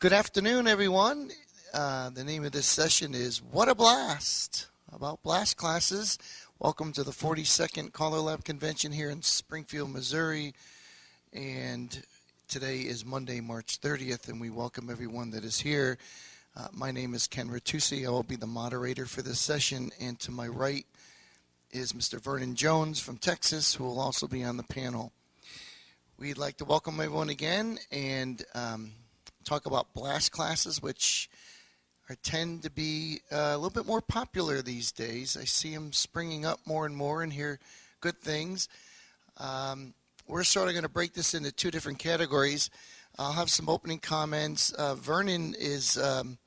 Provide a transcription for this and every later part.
Good afternoon, everyone. The name of this session is What a Blast! About blast classes. Welcome to the 42nd CALLERLAB convention here in Springfield, Missouri. And today is Monday, March 30th, and we welcome everyone that is here. My name is Ken Ritucci. I will be the moderator for this session. And to my right is Mr. Vernon Jones from Texas, who will also be on the panel. We'd like to welcome everyone again and talk about blast classes, which tend to be a little bit more popular these days. I see them springing up more and more and hear good things. We're sort of going to break this into two different categories. I'll have some opening comments. Vernon is an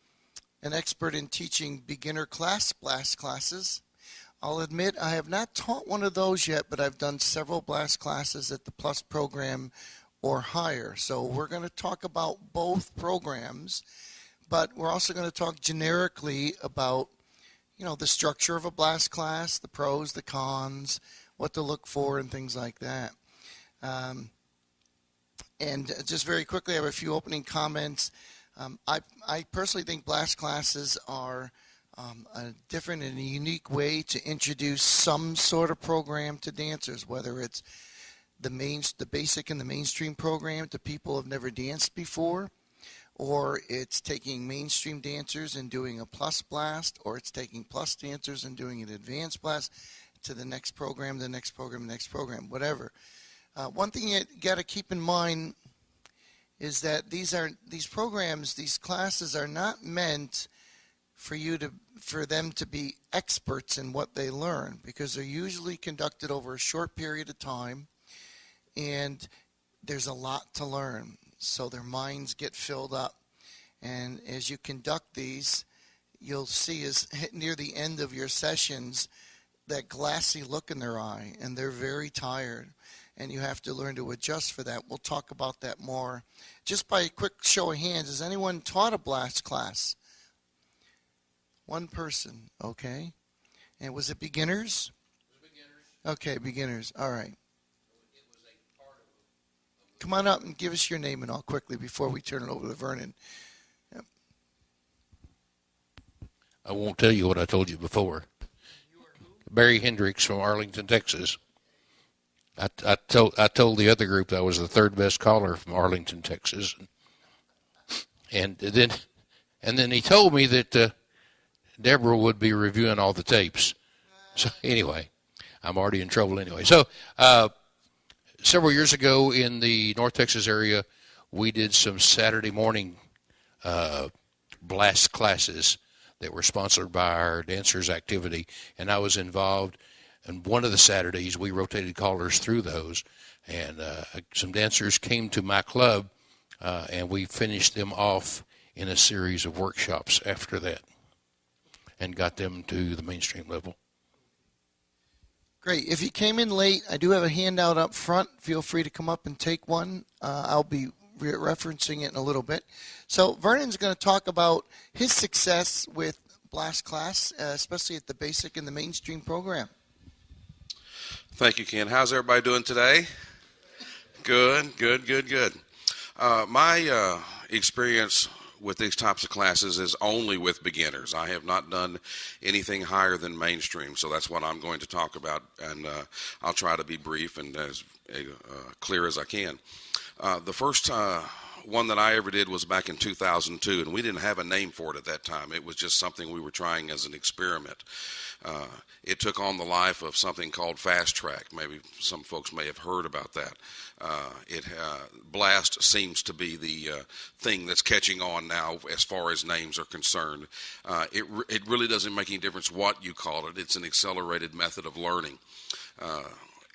expert in teaching beginner class blast classes. I'll admit I have not taught one of those yet, but I've done several blast classes at the Plus program or higher. So we're going to talk about both programs, but we're also going to talk generically about, the structure of a blast class, the pros, the cons, what to look for, and things like that. And just very quickly, I have a few opening comments. I personally think blast classes are a different and a unique way to introduce some sort of program to dancers, whether it's the basic and the mainstream program to people who have never danced before, or it's taking mainstream dancers and doing a plus blast, or it's taking plus dancers and doing an advanced blast to the next program, whatever. One thing you got to keep in mind is that these classes are not meant for them to be experts in what they learn, because they're usually conducted over a short period of time, and there's a lot to learn. So their minds get filled up. And as you conduct these, you'll see as near the end of your sessions that glassy look in their eye, and they're very tired. And you have to learn to adjust for that. We'll talk about that more. Just by a quick show of hands, has anyone taught a blast class? One person, okay. And was it beginners? It was beginners. Okay, beginners, all right. Come on up and give us your name and all quickly before we turn it over to Vernon. Yep. I won't tell you what I told you before. Barry Hendricks from Arlington, Texas. I told the other group that I was the third best caller from Arlington, Texas. And then he told me that Deborah would be reviewing all the tapes. So anyway, I'm already in trouble anyway. So several years ago in the North Texas area, we did some Saturday morning blast classes that were sponsored by our dancers activity, and I was involved. And one of the Saturdays, we rotated callers through those, and some dancers came to my club, and we finished them off in a series of workshops after that and got them to the mainstream level. Great. If you came in late, I do have a handout up front. Feel free to come up and take one. I'll be referencing it in a little bit. So Vernon's going to talk about his success with blast class, especially at the basic and the mainstream program. Thank you, Ken. How's everybody doing today? Good. My experience with these types of classes is only with beginners. I have not done anything higher than mainstream, so that's what I'm going to talk about, and I'll try to be brief and as clear as I can. The first one that I ever did was back in 2002, and we didn't have a name for it at that time. It was just something we were trying as an experiment. It took on the life of something called Fast Track. Maybe some folks may have heard about that. Blast seems to be the thing that's catching on now as far as names are concerned. It really doesn't make any difference what you call it. It's an accelerated method of learning.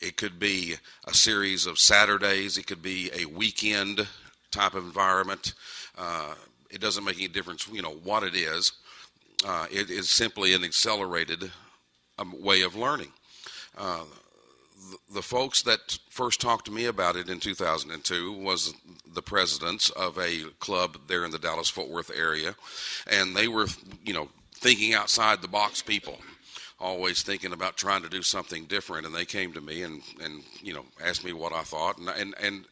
It could be a series of Saturdays. It could be a weekend type of environment. It doesn't make any difference, what it is. It is simply an accelerated way of learning. The folks that first talked to me about it in 2002 was the presidents of a club there in the Dallas-Fort Worth area, and they were, thinking outside the box people. always thinking about trying to do something different, and they came to me and asked me what I thought, and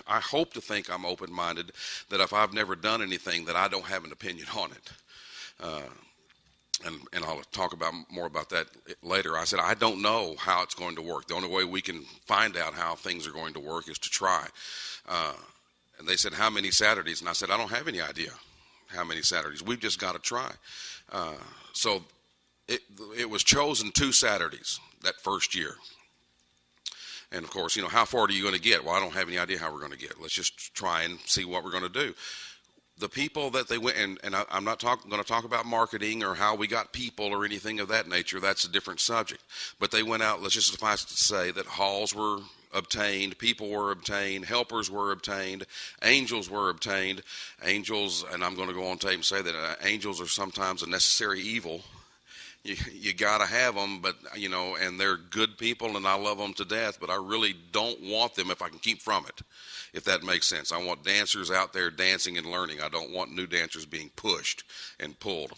I hope to think I'm open-minded, that if I've never done anything, that I don't have an opinion on it. And I'll talk more about that later. I said, I don't know how it's going to work. The only way we can find out how things are going to work is to try. And they said, how many Saturdays? And I said, I don't have any idea how many Saturdays. We've just got to try. So it was chosen 2 Saturdays that first year. And, of course, how far are you going to get? Well, I don't have any idea how we're going to get. Let's just try and see what we're going to do. The people that they went, and I'm not going to talk about marketing or how we got people or anything of that nature. That's a different subject. But they went out, let's just suffice it to say that halls were obtained, people were obtained, helpers were obtained, angels were obtained. Angels, and I'm going to go on tape and say that angels are sometimes a necessary evil. You got to have them, but, and they're good people, and I love them to death, but I really don't want them if I can keep from it, if that makes sense. I want dancers out there dancing and learning. I don't want new dancers being pushed and pulled.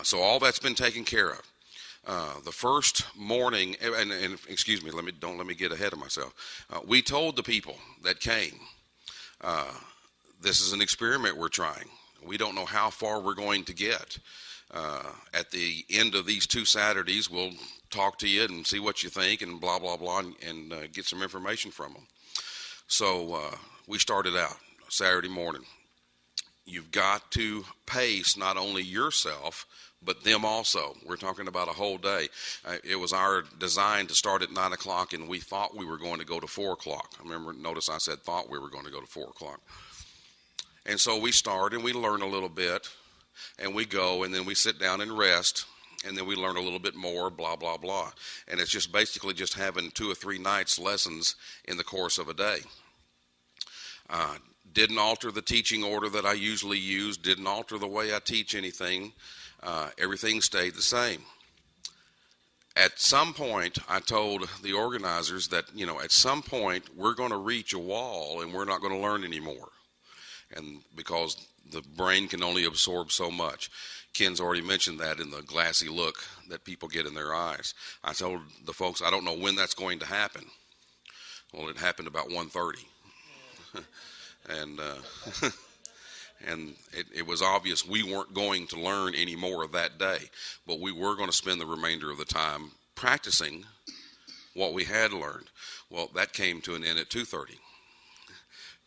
So all that's been taken care of. The first morning, and excuse me, don't let me get ahead of myself. We told the people that came, this is an experiment we're trying. We don't know how far we're going to get. At the end of these 2 Saturdays, we'll talk to you and see what you think and blah, blah, blah, and get some information from them. So we started out Saturday morning. You've got to pace not only yourself, but them also. We're talking about a whole day. It was our design to start at 9 o'clock, and we thought we were going to go to 4 o'clock. Notice I said thought we were going to go to 4 o'clock. And so we start, and we learn a little bit. And we go, and then we sit down and rest, and then we learn a little bit more, blah, blah, blah. And it's just basically just having 2 or 3 nights lessons in the course of a day. Didn't alter the teaching order that I usually use, didn't alter the way I teach anything. Everything stayed the same. At some point, I told the organizers that, at some point, we're going to reach a wall, and we're not going to learn anymore. And because the brain can only absorb so much. Ken's already mentioned that in the glassy look that people get in their eyes. I told the folks, I don't know when that's going to happen. Well, it happened about 1:30. And it was obvious we weren't going to learn any more that day, but we were going to spend the remainder of the time practicing what we had learned. Well, that came to an end at 2:30.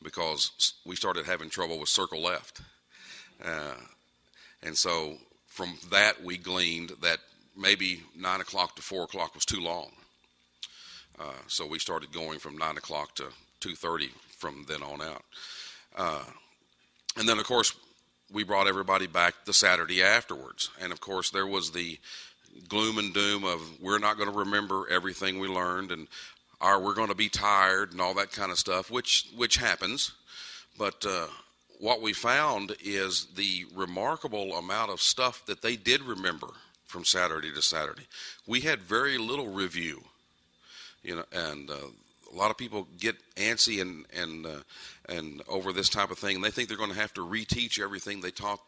Because we started having trouble with circle left. And so from that we gleaned that maybe 9 o'clock to 4 o'clock was too long. So we started going from 9 o'clock to 2:30 from then on out. And then, of course, we brought everybody back the Saturday afterwards. And, of course, there was the gloom and doom of we're not going to remember everything we learned, and we're going to be tired and all that kind of stuff, which happens. But what we found is the remarkable amount of stuff that they did remember from Saturday to Saturday. We had very little review, and a lot of people get antsy and over this type of thing. And they think they're going to have to reteach everything they taught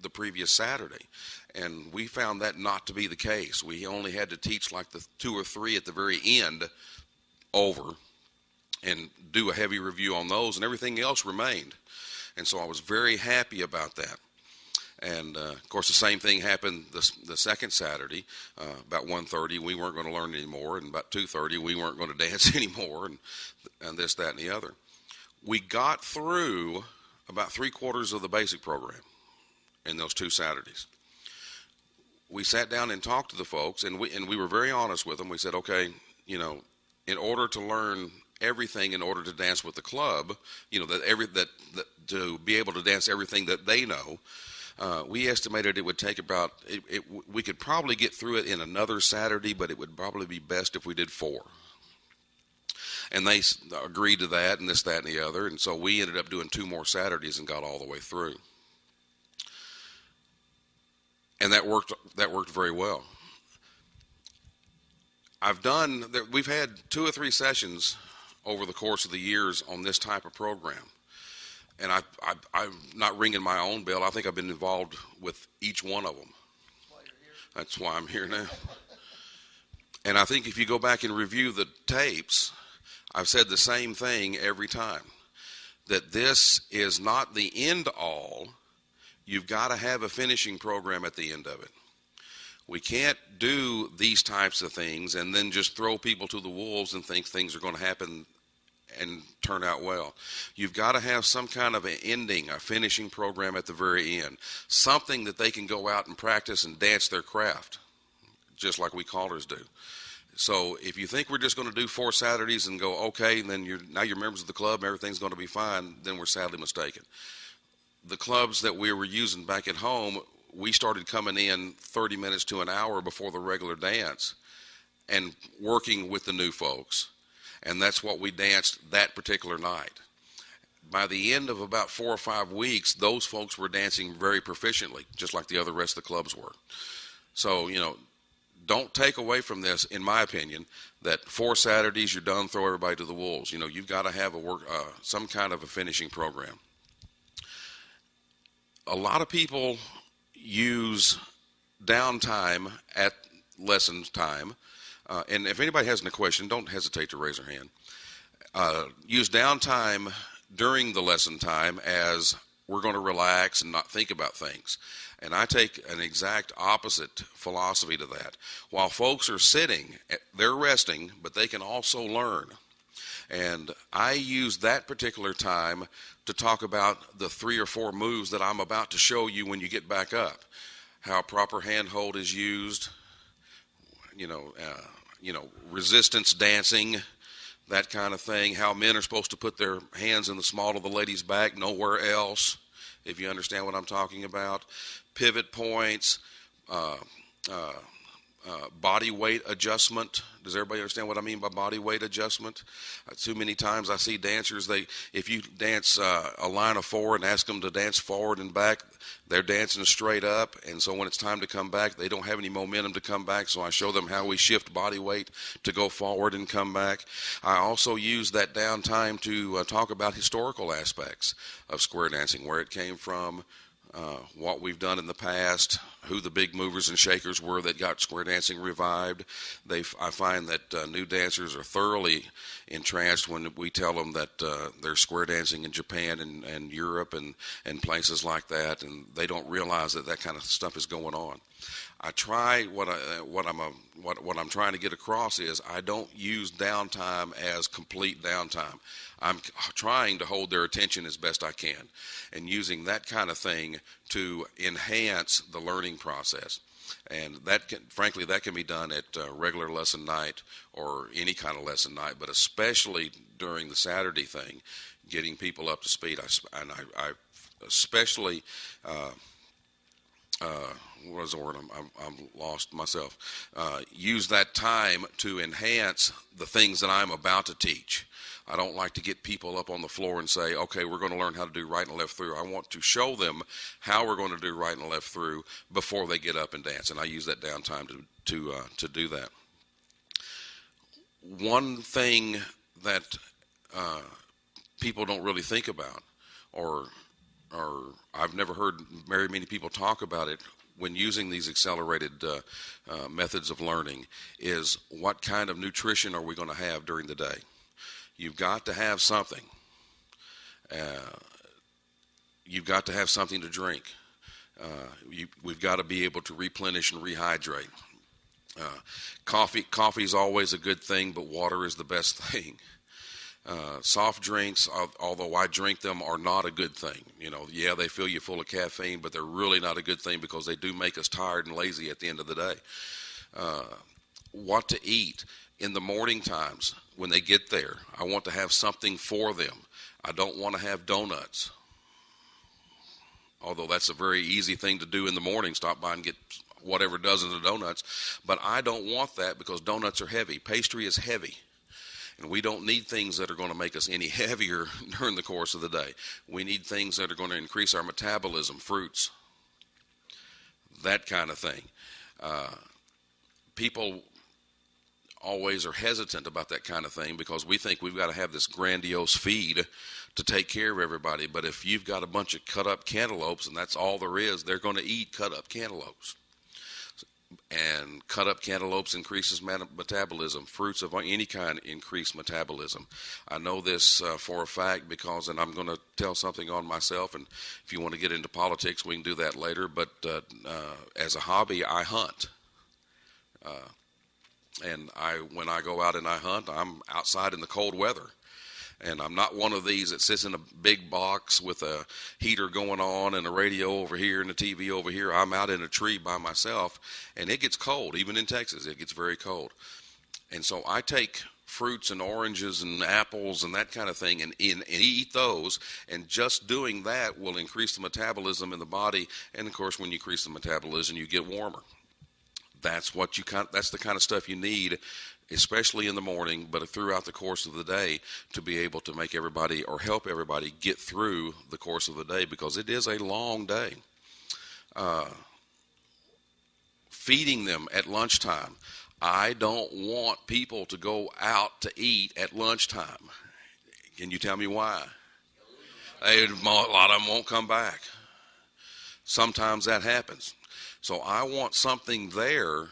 the previous Saturday. And we found that not to be the case. We only had to teach like the 2 or 3 at the very end over and do a heavy review on those, and everything else remained. And so I was very happy about that. And of course the same thing happened the second Saturday. About 1:30 we weren't going to learn anymore, and about 2:30 we weren't going to dance anymore, and this, that, and the other. We got through about 3/4 of the basic program in those 2 Saturdays. We sat down and talked to the folks, and we were very honest with them. We said, okay, in order to learn everything, in order to dance with the club, that to be able to dance everything that they know, we estimated it would take about, we could probably get through it in another Saturday, but it would probably be best if we did 4. And they agreed to that, and this, that, and the other, and so we ended up doing 2 more Saturdays and got all the way through. And that worked very well. We've had 2 or 3 sessions over the course of the years on this type of program. And I'm not ringing my own bell. I think I've been involved with each one of them. That's why I'm here now. And I think if you go back and review the tapes, I've said the same thing every time, that this is not the end all. You've got to have a finishing program at the end of it. We can't do these types of things and then just throw people to the wolves and think things are going to happen and turn out well. You've got to have some kind of an ending, a finishing program at the very end, something that they can go out and practice and dance their craft, just like we callers do. So if you think we're just going to do 4 Saturdays and go, okay, and then now you're members of the club, everything's going to be fine, then we're sadly mistaken. The clubs that we were using back at home, we started coming in 30 minutes to an hour before the regular dance and working with the new folks. And that's what we danced that particular night. By the end of about 4 or 5 weeks, those folks were dancing very proficiently, just like the other rest of the clubs were. So, don't take away from this, in my opinion, that 4 Saturdays, you're done, throw everybody to the wolves. You've got to have some kind of a finishing program. A lot of people use downtime at lesson time. And if anybody has a question, don't hesitate to raise their hand. Use downtime during the lesson time as we're going to relax and not think about things. And I take an exact opposite philosophy to that. While folks are sitting, they're resting, but they can also learn. And I use that particular time to talk about the 3 or 4 moves that I'm about to show you when you get back up. How proper handhold is used, resistance dancing, that kind of thing. How men are supposed to put their hands in the small of the lady's back, nowhere else, if you understand what I'm talking about. Pivot points, body weight adjustment. Does everybody understand what I mean by body weight adjustment? Too many times I see dancers, if you dance a line of 4 and ask them to dance forward and back, they're dancing straight up, and so when it's time to come back, they don't have any momentum to come back, so I show them how we shift body weight to go forward and come back. I also use that downtime to talk about historical aspects of square dancing, where it came from, what we've done in the past, who the big movers and shakers were that got square dancing revived. I find that new dancers are thoroughly entranced when we tell them that they're square dancing in Japan and Europe and places like that, and they don't realize that kind of stuff is going on. I try what I'm trying to get across is I don't use downtime as complete downtime. I'm trying to hold their attention as best I can, and using that kind of thing to enhance the learning process. And that can be done at regular lesson night or any kind of lesson night, but especially during the Saturday thing, getting people up to speed. I especially. What is the word? I'm lost myself. Use that time to enhance the things that I'm about to teach. I don't like to get people up on the floor and say, okay, we're going to learn how to do right and left through. I want to show them how we're going to do right and left through before they get up and dance, and I use that downtime to do that. One thing that people don't really think about, or I've never heard very many people talk about it when using these accelerated methods of learning, is what kind of nutrition are we going to have during the day? You've got to have something. You've got to have something to drink. We've got to be able to replenish and rehydrate. Coffee is always a good thing, but water is the best thing. Soft drinks, although I drink them, are not a good thing. Yeah, they fill you full of caffeine, but they're really not a good thing because they do make us tired and lazy at the end of the day. What to eat in the morning times when they get there. I want to have something for them. I don't want to have donuts. Although that's a very easy thing to do in the morning, stop by and get whatever dozen of donuts. But I don't want that because donuts are heavy. Pastry is heavy. And we don't need things that are going to make us any heavier during the course of the day. We need things that are going to increase our metabolism, fruits, that kind of thing. People always are hesitant about that kind of thing because we think we've got to have this grandiose feed to take care of everybody. But if you've got a bunch of cut-up cantaloupes and that's all there is, they're going to eat cut-up cantaloupes. and cut up cantaloupes increases metabolism. Fruits of any kind increase metabolism. I know this for a fact because, and I'm going to tell something on myself, and if you want to get into politics, we can do that later, but as a hobby, I hunt. And when I go out and I hunt, I'm outside in the cold weather. And I'm not one of these that sits in a big box with a heater going on and a radio over here and a TV over here. I'm out in a tree by myself, and it gets cold. Even in Texas, it gets very cold. And so I take fruits and oranges and apples and that kind of thing and eat those, and just doing that will increase the metabolism in the body. And, of course, when you increase the metabolism, you get warmer. That's the kind of stuff you need, especially in the morning, but throughout the course of the day, to be able to make everybody or help everybody get through the course of the day, because it is a long day. Feeding them at lunchtime. I don't want people to go out to eat at lunchtime. Can you tell me why? A lot of them won't come back. Sometimes that happens. So I want something there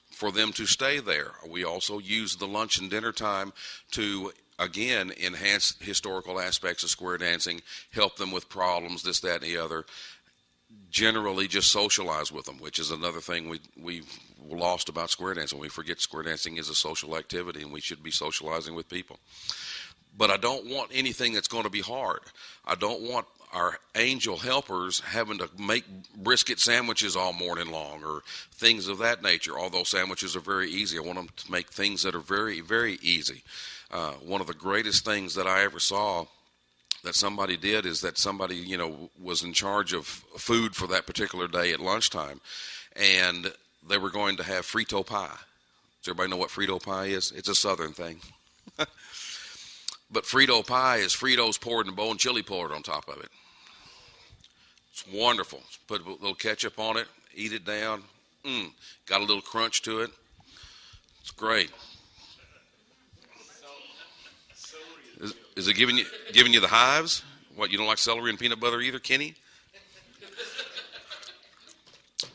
for them to stay there. We also use the lunch and dinner time to, again, enhance historical aspects of square dancing, help them with problems, this, that, and the other. Generally just socialize with them, which is another thing we've lost about square dancing. We forget square dancing is a social activity, and we should be socializing with people. But I don't want anything that's going to be hard. I don't want our angel helpers having to make brisket sandwiches all morning long or things of that nature, although sandwiches are very easy. I want them to make things that are very, very easy. One of the greatest things that I ever saw that somebody did is that somebody, was in charge of food for that particular day at lunchtime, and they were going to have Frito pie. Does everybody know what Frito pie is? It's a Southern thing. But Frito pie is Fritos poured in a bowl and chili poured on top of it. It's wonderful. Put a little ketchup on it, eat it down. Got a little crunch to it. It's great. Is it giving you the hives? What, you don't like celery and peanut butter either, Kenny?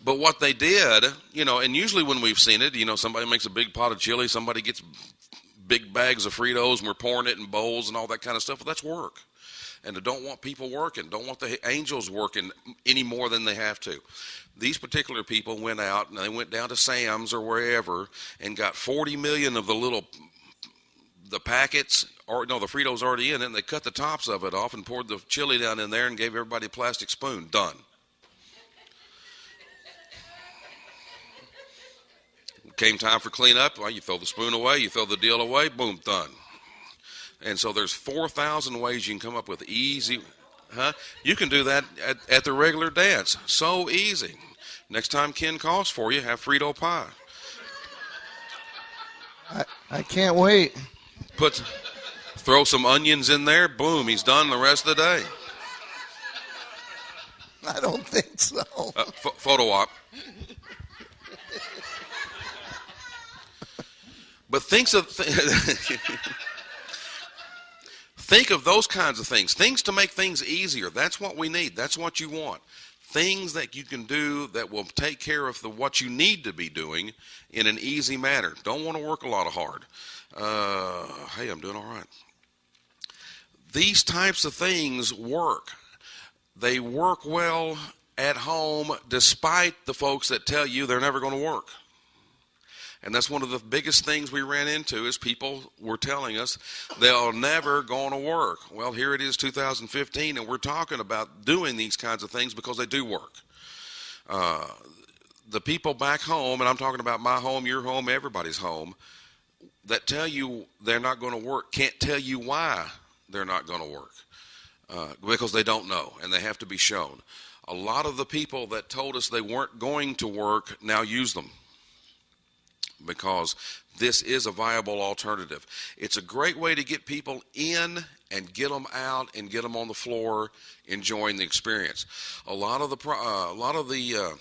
But what they did, and usually when we've seen it, somebody makes a big pot of chili, somebody gets big bags of Fritos, and we're pouring it in bowls and all that kind of stuff. Well, that's work. And I don't want people working, don't want the angels working any more than they have to. These particular people went out, and they went down to Sam's or wherever and got 40 million of the packets, or no, the Fritos already in it, and they cut the tops of it off and poured the chili down in there and gave everybody a plastic spoon. Done. Came time for cleanup. Well, you throw the spoon away, you throw the deal away, boom, done. And so there's 4,000 ways you can come up with easy, You can do that at the regular dance. So easy. Next time Ken calls for you, have Frito pie. I can't wait. Throw some onions in there, boom, he's done the rest of the day. I don't think so. Photo op. But think of those kinds of things to make things easier. That's what we need. That's what you want. Things that you can do that will take care of what you need to be doing in an easy manner. Don't want to work a lot of hard. Hey, I'm doing all right. These types of things work. They work well at home despite the folks that tell you they're never going to work. And that's one of the biggest things we ran into is people were telling us they're never going to work. Well, here it is 2015, and we're talking about doing these kinds of things because they do work. The people back home, and I'm talking about my home, your home, everybody's home, that tell you they're not going to work can't tell you why they're not going to work because they don't know, and they have to be shown. A lot of the people that told us they weren't going to work now use them, because this is a viable alternative. It's a great way to get people in and get them out and get them on the floor enjoying the experience. A lot of the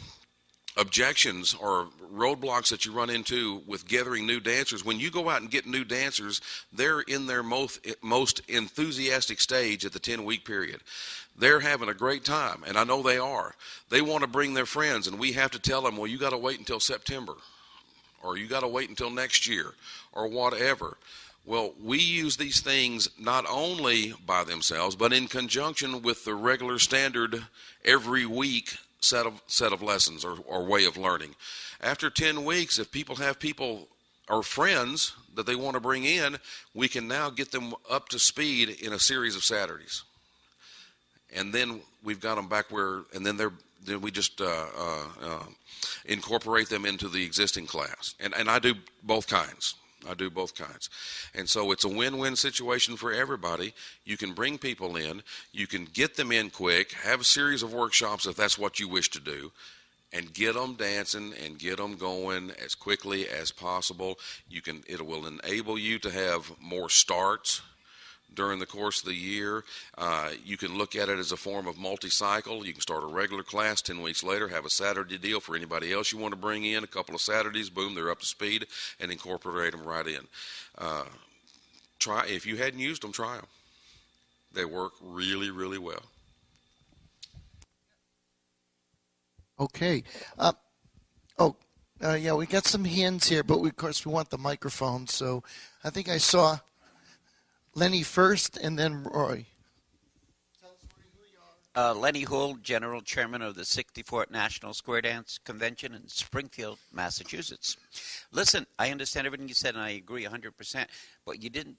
objections or roadblocks that you run into with gathering new dancers, when you go out and get new dancers, they're in their most enthusiastic stage at the 10-week period. They're having a great time, and I know they are. They want to bring their friends, and we have to tell them, well, you got to wait until September. or you got to wait until next year, or whatever. Well, we use these things not only by themselves, but in conjunction with the regular standard every week set of lessons or way of learning. After 10 weeks, if people have people or friends that they want to bring in, we can now get them up to speed in a series of Saturdays. And then we've got them back where, and then we just incorporate them into the existing class. And I do both kinds. And so it's a win-win situation for everybody. You can bring people in, you can get them in quick, have a series of workshops if that's what you wish to do, and get them dancing and get them going as quickly as possible. It will enable you to have more starts during the course of the year. You can look at it as a form of multi-cycle. You can start a regular class 10 weeks later, have a Saturday deal for anybody else you want to bring in, a couple of Saturdays, boom, they're up to speed, and incorporate them right in. If you hadn't used them, try them. They work really, really well. Okay. Yeah, we got some hands here, but of course we want the microphone. So I think I saw Lenny first, and then Roy. Tell us who you are. Lenny Hull, General Chairman of the 64th National Square Dance Convention in Springfield, Massachusetts. Listen, I understand everything you said, and I agree 100%, but you didn't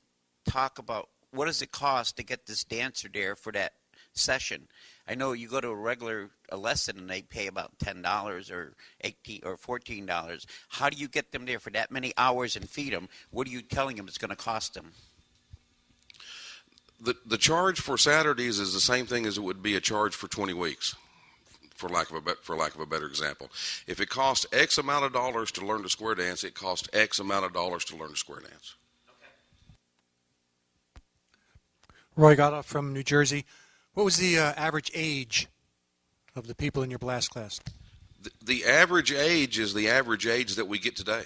talk about what does it cost to get this dancer there for that session. I know you go to a lesson and they pay about $10 or $18 or $14. How do you get them there for that many hours and feed them? What are you telling them it's going to cost them? The charge for Saturdays is the same thing as it would be a charge for 20 weeks, for lack of a better example. If it costs X amount of dollars to learn to square dance, it costs X amount of dollars to learn to square dance. Roy Gotta from New Jersey. What was the average age of the people in your blast class? The average age is the average age that we get today.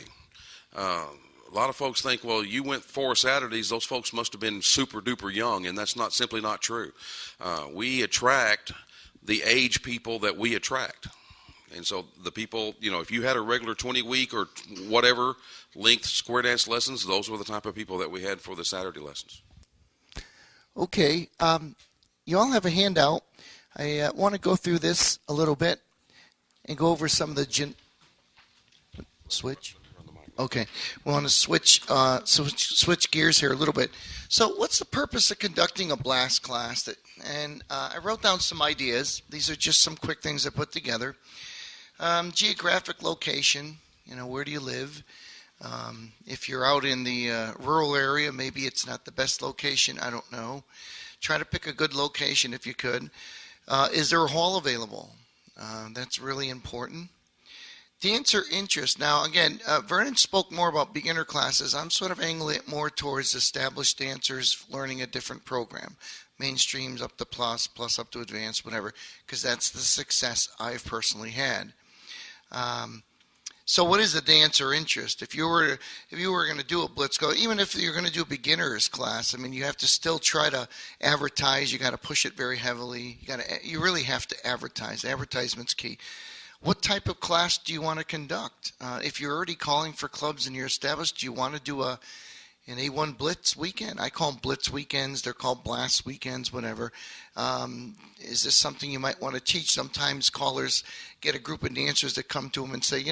A lot of folks think, well, you went 4 Saturdays, those folks must have been super duper young, and that's simply not true. We attract the age people that we attract. And so the people, if you had a regular 20-week or whatever length square dance lessons, those were the type of people that we had for the Saturday lessons. Okay. You all have a handout. I want to go through this a little bit and go over some of the switch. Okay, we want to switch gears here a little bit. So, what's the purpose of conducting a blast class? I wrote down some ideas. These are just some quick things I put together. Geographic location. Where do you live? If you're out in the rural area, maybe it's not the best location. I don't know. Try to pick a good location if you could. Is there a hall available? That's really important. Dancer interest. Now, again, Vernon spoke more about beginner classes. I'm sort of angling it more towards established dancers learning a different program. Mainstreams up to plus up to advanced, whatever, because that's the success I've personally had. So what is a dancer interest? If you were going to do a blitz go, even if you're going to do a beginner's class, you have to still try to advertise. You got to push it very heavily. You really have to advertise. Advertisement's key. What type of class do you want to conduct? If you're already calling for clubs and you're established, do you want to do an A1 Blitz weekend? I call them Blitz weekends. They're called Blast weekends, whatever. Is this something you might want to teach? Sometimes callers get a group of dancers that come to them and say,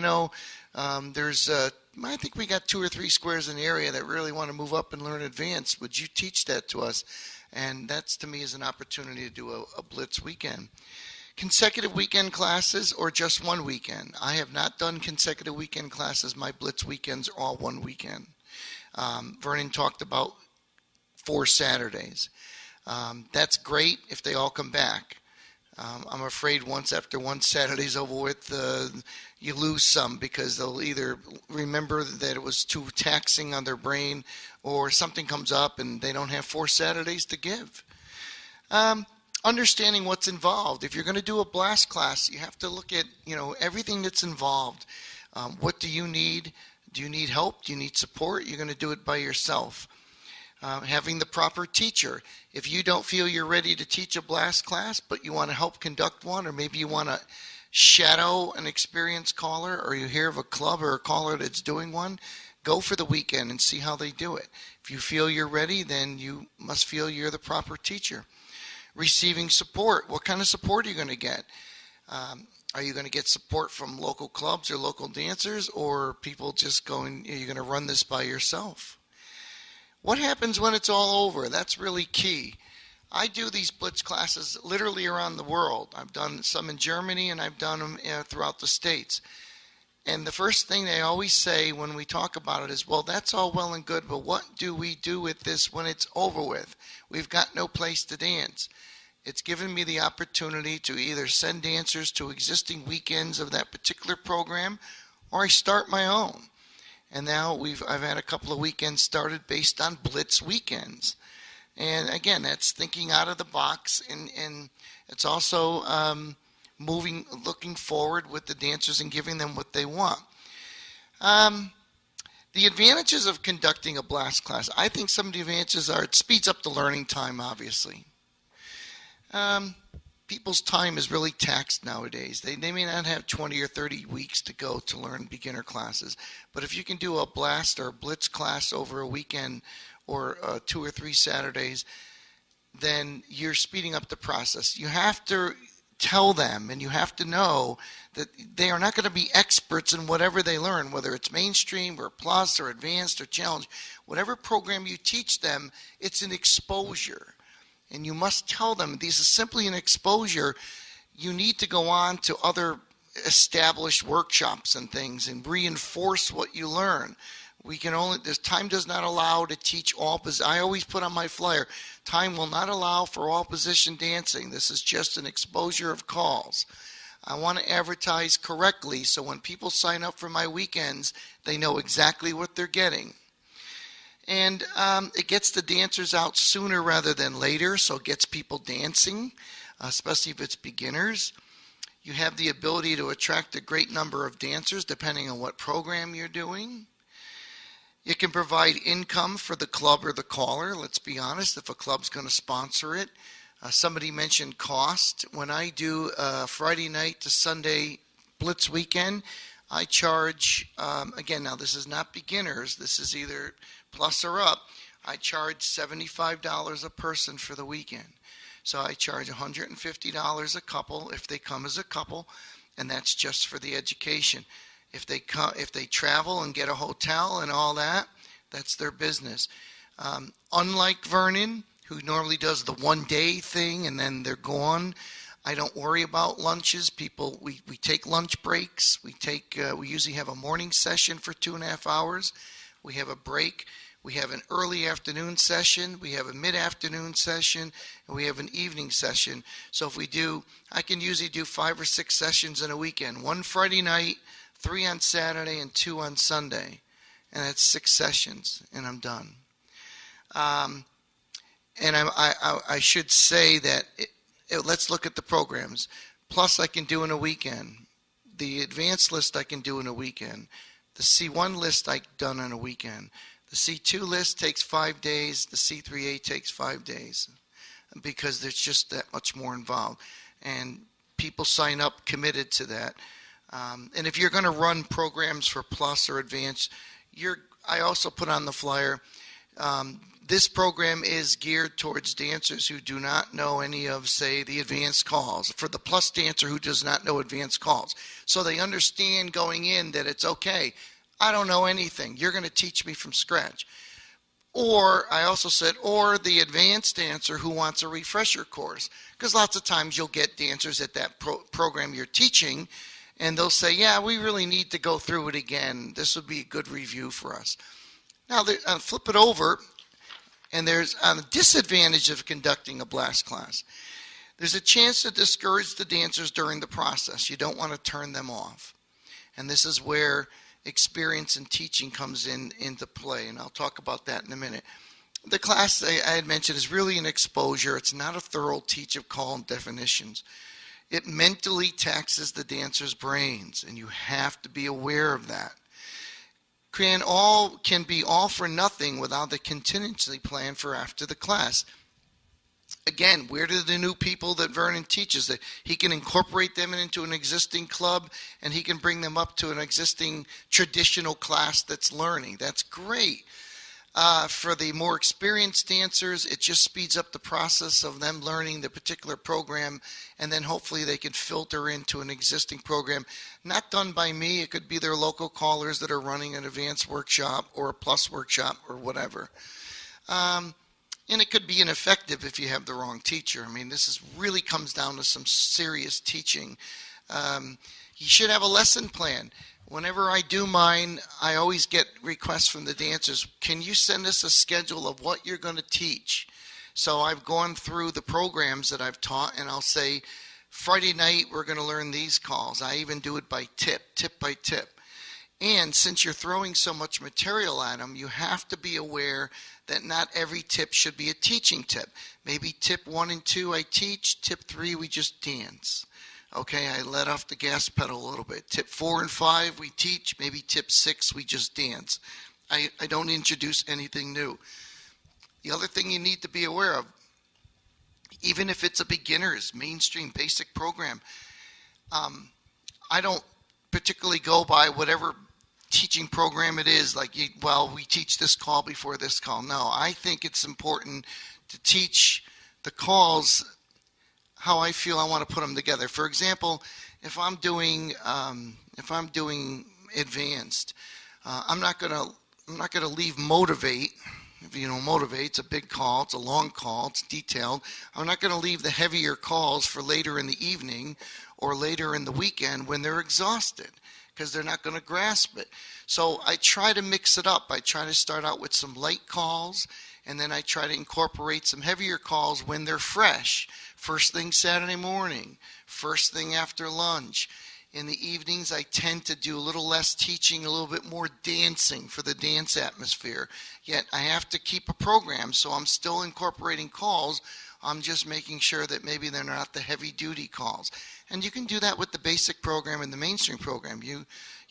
I think we got 2 or 3 squares in the area that really want to move up and learn advanced. Would you teach that to us? And that's, to me, is an opportunity to do a Blitz weekend. Consecutive weekend classes or just one weekend? I have not done consecutive weekend classes. My Blitz weekends are all one weekend. Vernon talked about 4 Saturdays. That's great if they all come back. I'm afraid after one Saturday's over with, you lose some because they'll either remember that it was too taxing on their brain or something comes up and they don't have 4 Saturdays to give. Understanding what's involved. If you're going to do a blast class, you have to look at, everything that's involved. What do you need? Do you need help? Do you need support? You're going to do it by yourself. Having the proper teacher. If you don't feel you're ready to teach a blast class, but you want to help conduct one, or maybe you want to shadow an experienced caller, or you hear of a club or a caller that's doing one, go for the weekend and see how they do it. If you feel you're ready, then you must feel you're the proper teacher. Receiving support. What kind of support are you going to get? Are you going to get support from local clubs or local dancers, or people just going, you're going to run this by yourself? What happens when it's all over? That's really key. I do these blitz classes literally around the world. I've done some in Germany, and I've done them throughout the States. And the first thing they always say when we talk about it is, well, that's all well and good, but what do we do with this when it's over with? We've got no place to dance. It's given me the opportunity to either send dancers to existing weekends of that particular program, or I start my own. And now I've had a couple of weekends started based on blitz weekends. And again, that's thinking out of the box, and it's also looking forward with the dancers and giving them what they want. The advantages of conducting a blast class. I think some of the advantages are it speeds up the learning time, obviously. People's time is really taxed nowadays. They may not have 20 or 30 weeks to go to learn beginner classes. But if you can do a blast or a blitz class over a weekend or 2 or 3 Saturdays, then you're speeding up the process. You have to tell them, and you have to know that they are not going to be experts in whatever they learn, whether it's mainstream or plus or advanced or challenge. Whatever program you teach them, it's an exposure. And you must tell them this is simply an exposure. You need to go on to other established workshops and things and reinforce what you learn. Time does not allow to teach all position. I always put on my flyer, time will not allow for all position dancing. This is just an exposure of calls. I want to advertise correctly so when people sign up for my weekends, they know exactly what they're getting. And it gets the dancers out sooner rather than later, so it gets people dancing, especially if it's beginners. You have the ability to attract a great number of dancers depending on what program you're doing. You can provide income for the club or the caller. Let's be honest, if a club's going to sponsor it. Somebody mentioned cost. When I do Friday night to Sunday Blitz weekend, I charge, again, now this is not beginners. This is either plus or up. I charge $75 a person for the weekend. So I charge $150 a couple if they come as a couple, and that's just for the education. If they travel and get a hotel and all that, that's their business. Unlike Vernon, who normally does the one-day thing and then they're gone, I don't worry about lunches. We take lunch breaks. We usually have a morning session for 2.5 hours. We have a break. We have an early afternoon session. We have a mid-afternoon session, and we have an evening session. So I can usually do 5 or 6 sessions in a weekend. 1 Friday night, 3 on Saturday, and 2 on Sunday. And that's 6 sessions, and I'm done. And I should say that let's look at the programs. Plus, I can do in a weekend. The advanced list I can do in a weekend. The C1 list I've done in a weekend. The C2 list takes 5 days. The C3A takes 5 days because there's just that much more involved. And people sign up committed to that. And if you're going to run programs for plus or advanced, I also put on the flyer, this program is geared towards dancers who do not know any of, say, the advanced calls. For the plus dancer who does not know advanced calls. So they understand going in that it's okay. I don't know anything. You're going to teach me from scratch. Or I also said, or the advanced dancer who wants a refresher course. Because lots of times you'll get dancers at that program you're teaching, and they'll say, yeah, we really need to go through it again. This would be a good review for us. Now, flip it over, and there's a disadvantage of conducting a blast class. There's a chance to discourage the dancers during the process. You don't want to turn them off. And this is where experience in teaching comes into play, and I'll talk about that in a minute. The class I had mentioned is really an exposure. It's not a thorough teach of call and definitions. It mentally taxes the dancer's brains, and you have to be aware of that. Can be all for nothing without the contingency plan for after the class. again, where do the new people that Vernon teaches, that he can incorporate them into an existing club and he can bring them up to an existing traditional class that's learning. That's great. For the more experienced dancers, it just speeds up the process of them learning the particular program, and then hopefully they can filter into an existing program. Not done by me. It could be their local callers that are running an advanced workshop or a plus workshop or whatever. And it could be ineffective if you have the wrong teacher. I mean, really comes down to some serious teaching. You should have a lesson plan. Whenever I do mine, I always get requests from the dancers, can you send us a schedule of what you're going to teach? So I've gone through the programs that I've taught, and I'll say, Friday night, we're going to learn these calls. I even do it by tip by tip. And since you're throwing so much material at them, you have to be aware that not every tip should be a teaching tip. Maybe tip 1 and 2 I teach, tip 3 we just dance. Okay, I let off the gas pedal a little bit. Tip 4 and 5 we teach, maybe tip 6 we just dance. I don't introduce anything new. The other thing you need to be aware of, even if it's a beginner's mainstream basic program, I don't particularly go by whatever teaching program it is, like, we teach this call before this call. No, I think it's important to teach the calls how I feel I want to put them together. For example, if I'm doing advanced, I'm not gonna leave motivate. If you know, motivate's a big call, it's a long call, it's detailed. I'm not going to leave the heavier calls for later in the evening or later in the weekend when they're exhausted, because they're not going to grasp it. So I try to mix it up. I try to start out with some light calls, and then I try to incorporate some heavier calls when they're fresh. First thing Saturday morning, first thing after lunch. In the evenings, I tend to do a little less teaching, a little bit more dancing for the dance atmosphere. Yet I have to keep a program, so I'm still incorporating calls. I'm just making sure that maybe they're not the heavy-duty calls. And you can do that with the basic program and the mainstream program. You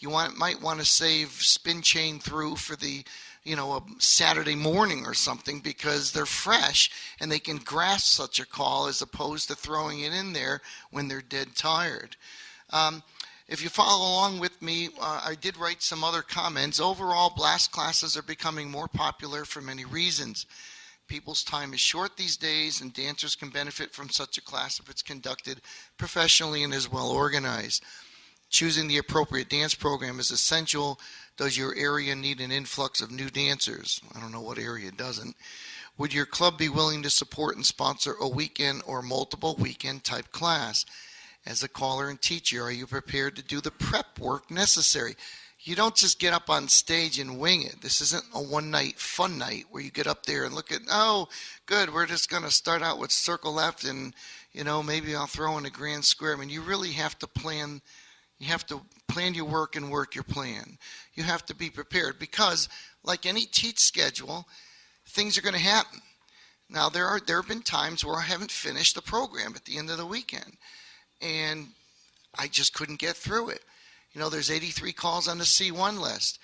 might want to save spin chain through for the a Saturday morning or something, because they're fresh and they can grasp such a call as opposed to throwing it in there when they're dead tired. If you follow along with me, I did write some other comments. Overall, blast classes are becoming more popular for many reasons. People's time is short these days, and dancers can benefit from such a class if it's conducted professionally and is well organized. Choosing the appropriate dance program is essential. Does your area need an influx of new dancers? I don't know what area doesn't. Would your club be willing to support and sponsor a weekend or multiple weekend type class? As a caller and teacher, are you prepared to do the prep work necessary? You don't just get up on stage and wing it. This isn't a one-night fun night where you get up there and look at, oh, good, we're just going to start out with circle left and, maybe I'll throw in a grand square. I mean, you really have to plan. You have to plan your work and work your plan. You have to be prepared because, like any teach schedule, things are going to happen. Now, there have been times where I haven't finished the program at the end of the weekend, and I just couldn't get through it. There's 83 calls on the C1 list.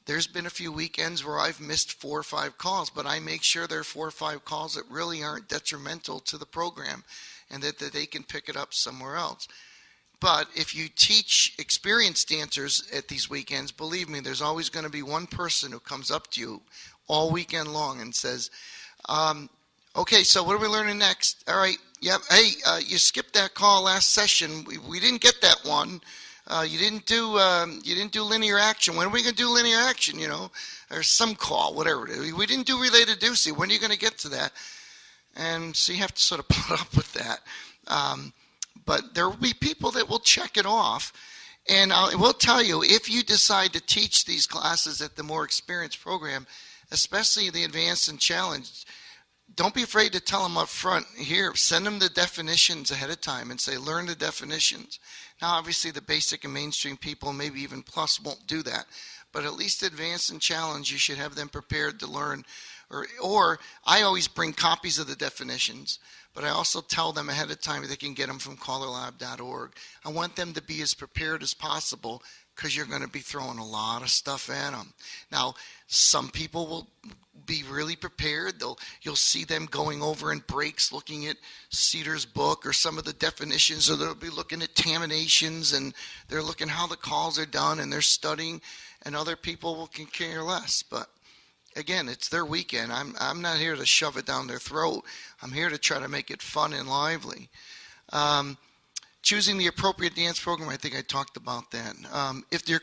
There's been a few weekends where I've missed 4 or 5 calls, but I make sure there are 4 or 5 calls that really aren't detrimental to the program and that they can pick it up somewhere else. But if you teach experienced dancers at these weekends, believe me, there's always going to be one person who comes up to you all weekend long and says, okay, so what are we learning next? All right, yep. Hey, you skipped that call last session. We didn't get that one. You didn't do linear action. When are we going to do linear action? Or some call, whatever it is. We didn't do related deucey. When are you going to get to that? And so you have to sort of put up with that. But there will be people that will check it off. And I will tell you, if you decide to teach these classes at the more experienced program, especially the advanced and challenged, don't be afraid to tell them up front, here, send them the definitions ahead of time and say, learn the definitions. Now, obviously, the basic and mainstream people, maybe even plus, won't do that. But at least advanced and challenged, you should have them prepared to learn Or I always bring copies of the definitions, but I also tell them ahead of time they can get them from CALLERLAB.org. I want them to be as prepared as possible because you're going to be throwing a lot of stuff at them. Now, some people will be really prepared. You'll see them going over in breaks looking at Cedar's book or some of the definitions, or they'll be looking at terminations and they're looking how the calls are done and they're studying, and other people can care less. But again, it's their weekend. I'm not here to shove it down their throat. I'm here to try to make it fun and lively. Choosing the appropriate dance program, I think I talked about that. If your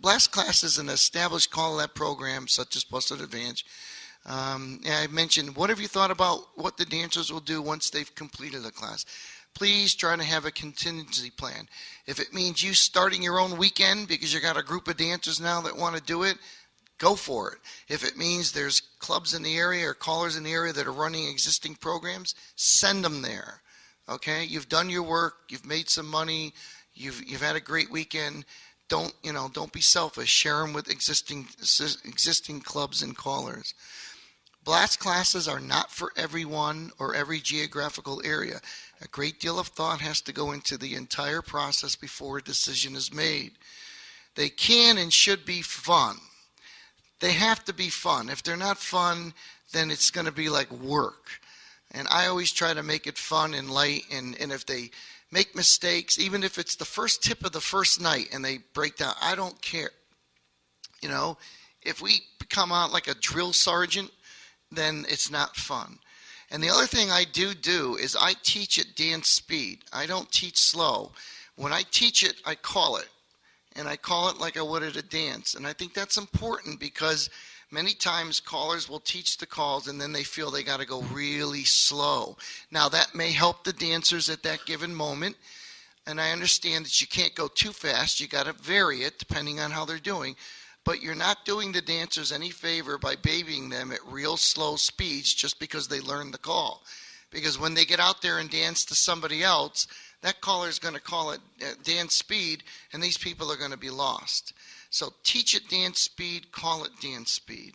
blast class is an established CALLERLAB program, such as Plus Advantage, I mentioned, what have you thought about what the dancers will do once they've completed a class? Please try to have a contingency plan. If it means you starting your own weekend because you got a group of dancers now that want to do it, go for it. If it means there's clubs in the area or callers in the area that are running existing programs, send them there. Okay, you've done your work, you've made some money, you've had a great weekend. Don't be selfish. Share them with existing clubs and callers. Blast classes are not for everyone or every geographical area. A great deal of thought has to go into the entire process before a decision is made. They can and should be fun. They have to be fun. If they're not fun, then it's going to be like work. And I always try to make it fun and light. And if they make mistakes, even if it's the first tip of the first night and they break down, I don't care. If we come out like a drill sergeant, then it's not fun. And the other thing I do is I teach at dance speed. I don't teach slow. When I teach it, I call it. And I call it like I would at a dance. And I think that's important because many times callers will teach the calls and then they feel they got to go really slow. Now that may help the dancers at that given moment. And I understand that you can't go too fast. You got to vary it depending on how they're doing. But you're not doing the dancers any favor by babying them at real slow speeds just because they learned the call. Because when they get out there and dance to somebody else, that caller is going to call it dance speed, and these people are going to be lost. So teach it dance speed, call it dance speed.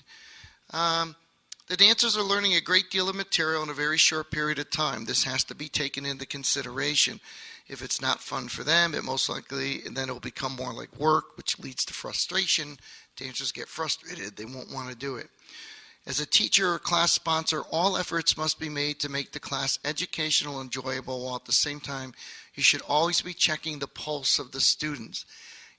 The dancers are learning a great deal of material in a very short period of time. This has to be taken into consideration. If it's not fun for them, it most likely, and then it will become more like work, which leads to frustration. Dancers get frustrated. They won't want to do it. As a teacher or class sponsor, all efforts must be made to make the class educational and enjoyable, while at the same time, you should always be checking the pulse of the students.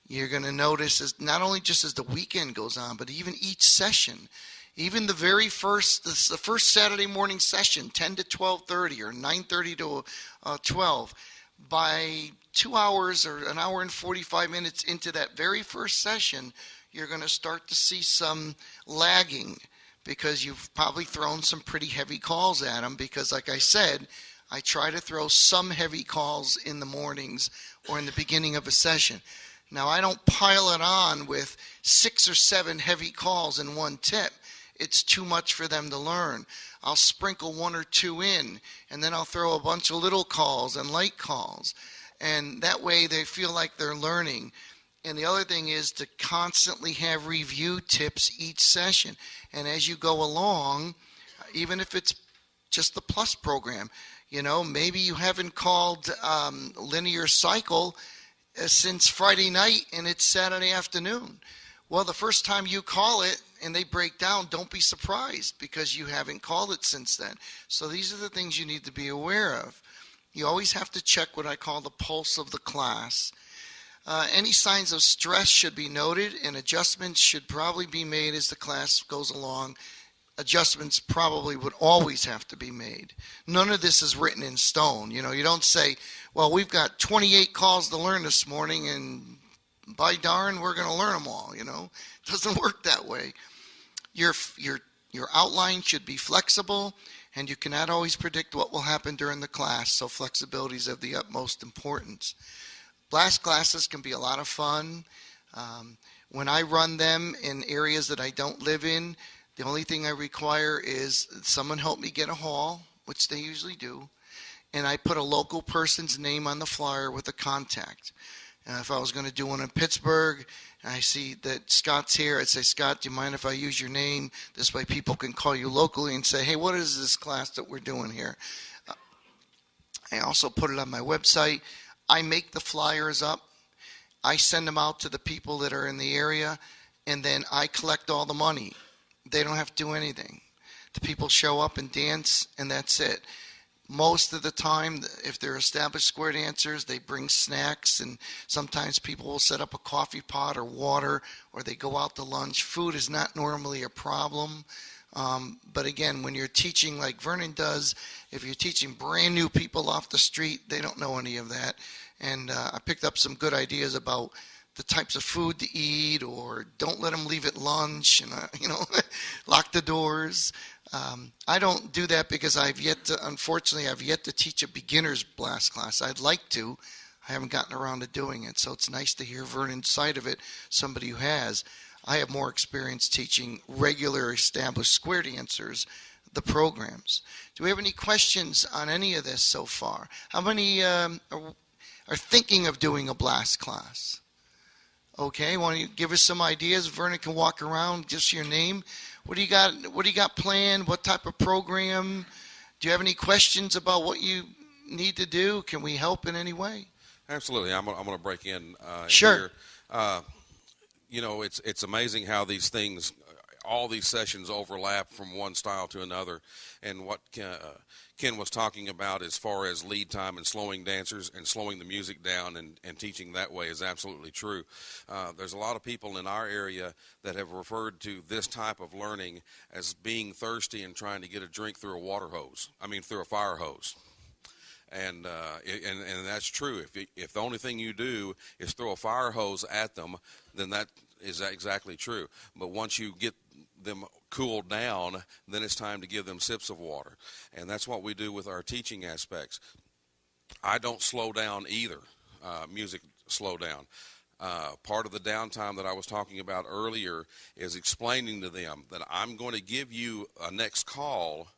You're going to notice, as not only just as the weekend goes on, but even each session, even the first Saturday morning session, 10 to 12:30 or 9:30 to 12, by 2 hours or an hour and 45 minutes into that very first session, you're going to start to see some lagging, because you've probably thrown some pretty heavy calls at them, because like I said, I try to throw some heavy calls in the mornings or in the beginning of a session. Now, I don't pile it on with 6 or 7 heavy calls in one tip. It's too much for them to learn. I'll sprinkle 1 or 2 in, and then I'll throw a bunch of little calls and light calls. And that way they feel like they're learning. And the other thing is to constantly have review tips each session. And as you go along, even if it's just the Plus program, maybe you haven't called linear cycle since Friday night and it's Saturday afternoon. Well, the first time you call it and they break down, don't be surprised, because you haven't called it since then. So these are the things you need to be aware of. You always have to check what I call the pulse of the class. Any signs of stress should be noted, and adjustments should probably be made as the class goes along. Adjustments probably would always have to be made. None of this is written in stone. You don't say, well, we've got 28 calls to learn this morning, and by darn, we're going to learn them all. It doesn't work that way. Your outline should be flexible, and you cannot always predict what will happen during the class, so flexibility is of the utmost importance. Blast classes can be a lot of fun. When I run them in areas that I don't live in, the only thing I require is someone help me get a hall, which they usually do, and I put a local person's name on the flyer with a contact. If I was going to do one in Pittsburgh, and I see that Scott's here, I'd say, Scott, do you mind if I use your name? This way people can call you locally and say, hey, what is this class that we're doing here? I also put it on my website. I make the flyers up. I send them out to the people that are in the area, and then I collect all the money. They don't have to do anything. The people show up and dance, and that's it. Most of the time, if they're established square dancers, they bring snacks, and sometimes people will set up a coffee pot or water, or they go out to lunch. Food is not normally a problem. But again, when you're teaching like Vernon does, if you're teaching brand new people off the street, they don't know any of that. And I picked up some good ideas about the types of food to eat, or don't let them leave at lunch, and lock the doors. I don't do that because unfortunately, I've yet to teach a beginner's blast class. I'd like to. I haven't gotten around to doing it, so it's nice to hear Vernon's side of it, somebody who has. I have more experience teaching regular established square dancers the programs. Do we have any questions on any of this so far? How many are thinking of doing a blast class? Okay, want you give us some ideas? Vernon can walk around, just your name. What do you got planned? What type of program? Do you have any questions about what you need to do? Can we help in any way? Absolutely. I'm going to break in Sure. Here. It's amazing how these things, all these sessions overlap from one style to another. And what Ken was talking about as far as lead time and slowing dancers and slowing the music down and teaching that way is absolutely true. There's a lot of people in our area that have referred to this type of learning as being thirsty and trying to get a drink through a fire hose. And that's true. If the only thing you do is throw a fire hose at them, then that is exactly true. But once you get them cooled down, then it's time to give them sips of water. And that's what we do with our teaching aspects. I don't slow down either. Music slow down. Part of the downtime that I was talking about earlier is explaining to them that I'm going to give you a next call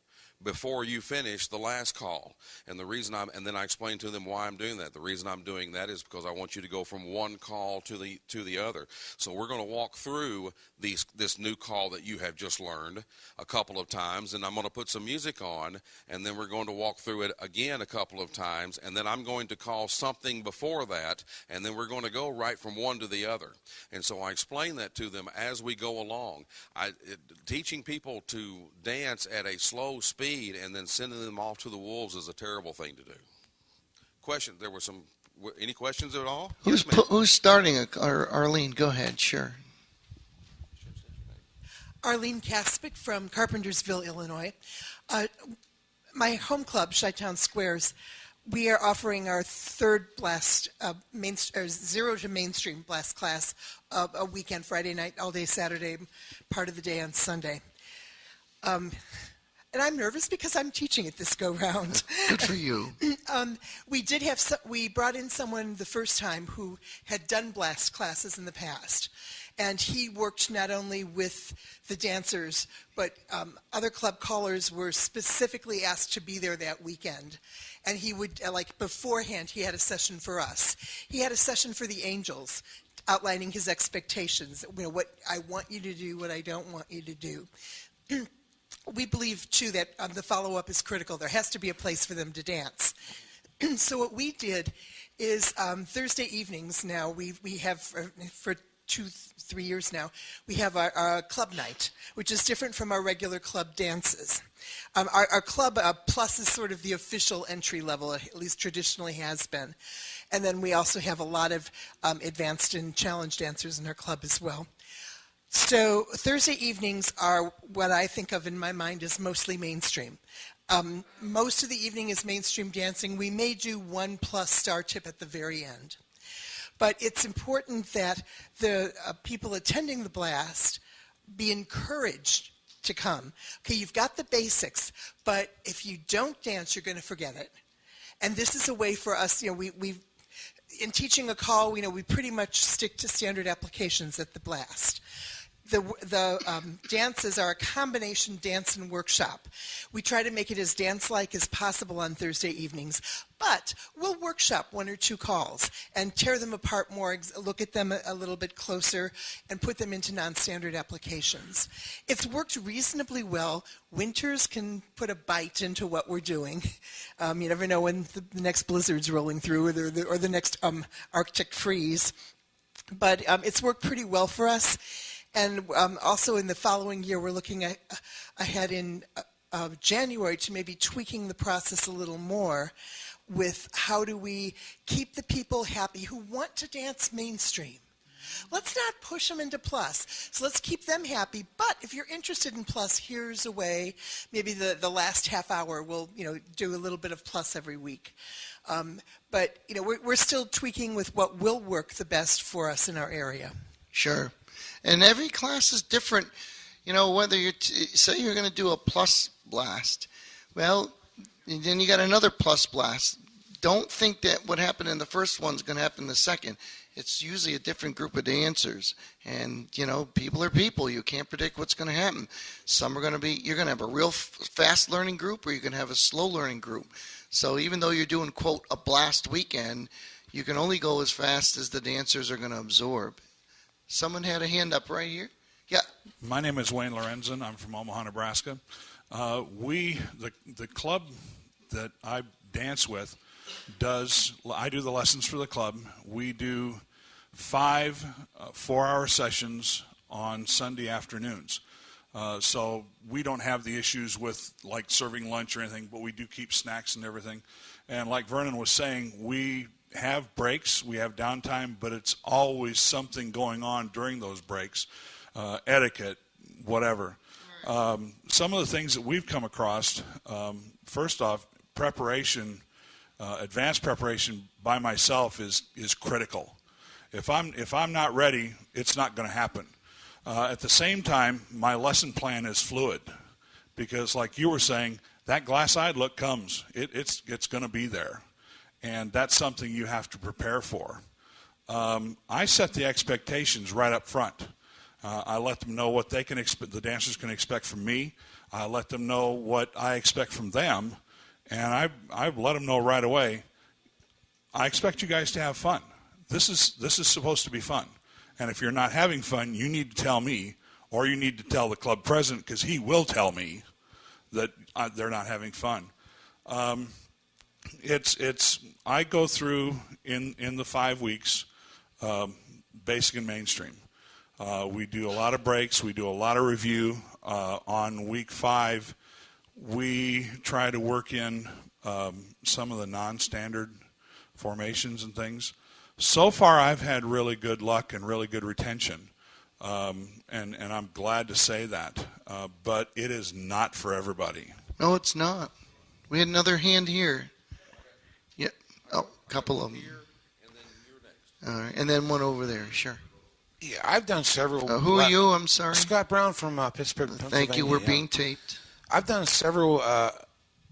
before you finish the last call. And then I explain to them why I'm doing that. The reason I'm doing that is because I want you to go from one call to the other. So we're going to walk through this new call that you have just learned a couple of times, and I'm going to put some music on, and then we're going to walk through it again a couple of times, and then I'm going to call something before that, and then we're going to go right from one to the other. And so I explain that to them as we go along. Teaching people to dance at a slow speed and then sending them off to the wolves is a terrible thing to do. There were any questions at all? Who's starting? Arlene, go ahead. Sure. Arlene Kaspic from Carpentersville, Illinois. My home club, Chi-Town Squares, we are offering our third blast, zero to mainstream blast class a weekend, Friday night, all day Saturday, part of the day on Sunday. And I'm nervous because I'm teaching it this go-round. Good for you. We brought in someone the first time who had done blast classes in the past. And he worked not only with the dancers, but other club callers were specifically asked to be there that weekend. And he would, beforehand, he had a session for us. He had a session for the angels, outlining his expectations, what I want you to do, what I don't want you to do. We believe, too, that the follow-up is critical. There has to be a place for them to dance. So what we did is Thursday evenings now, we have, for 2-3 years now, we have our club night, which is different from our regular club dances. Our club plus is sort of the official entry level, at least traditionally has been. And then we also have a lot of advanced and challenge dancers in our club as well. So Thursday evenings are what I think of in my mind as mostly mainstream. Most of the evening is mainstream dancing. We may do 1+ star tip at the very end. But it's important that the people attending the blast be encouraged to come. Okay, you've got the basics, but if you don't dance, you're going to forget it. And this is a way for us, in teaching a call, we pretty much stick to standard applications at the blast. The dances are a combination dance and workshop. We try to make it as dance-like as possible on Thursday evenings, but we'll workshop one or two calls and tear them apart more, look at them a little bit closer, and put them into non-standard applications. It's worked reasonably well. Winters can put a bite into what we're doing. You never know when the next blizzard's rolling through or the next Arctic freeze. But it's worked pretty well for us. And also in the following year, we're looking ahead in January to maybe tweaking the process a little more with how do we keep the people happy who want to dance mainstream. Let's not push them into plus. So let's keep them happy. But if you're interested in plus, here's a way. Maybe the last half hour we'll do a little bit of plus every week. But we're still tweaking with what will work the best for us in our area. Sure. And every class is different. Whether you say you're going to do a plus blast, well, then you got another plus blast. Don't think that what happened in the first one's going to happen in the second. It's usually a different group of dancers. And, people are people. You can't predict what's going to happen. Some are going to you're going to have a real fast learning group, or you're going to have a slow learning group. So even though you're doing, quote, a blast weekend, you can only go as fast as the dancers are going to absorb. Someone had a hand up right here. Yeah. My name is Wayne Lorenzen. I'm from Omaha, Nebraska. The club that I dance with I do the lessons for the club. We do 5 4-hour sessions on Sunday afternoons. So we don't have the issues with like serving lunch or anything, but we do keep snacks and everything. And like Vernon was saying, we have breaks, we have downtime, but it's always something going on during those breaks, etiquette, whatever. Some of the things that we've come across, first off, preparation, advanced preparation by myself is critical. If I'm not ready, it's not going to happen. At the same time, my lesson plan is fluid, because like you were saying, that glass-eyed look comes. It's going to be there. And that's something you have to prepare for. I set the expectations right up front. I let them know what the dancers can expect from me. I let them know what I expect from them. And I let them know right away, I expect you guys to have fun. This is supposed to be fun. And if you're not having fun, you need to tell me, or you need to tell the club president, because he will tell me that they're not having fun. I go through in the 5 weeks, basic and mainstream. We do a lot of breaks. We do a lot of review. On week 5, we try to work in some of the non-standard formations and things. So far, I've had really good luck and really good retention, and I'm glad to say that. But it is not for everybody. No, it's not. We had another hand here. Yeah. Oh, a couple of them. All right, and then one over there. Sure. Yeah, I've done several. Who are you? I'm sorry. Scott Brown from Pittsburgh, Pennsylvania. Thank you. We're being taped. I've done several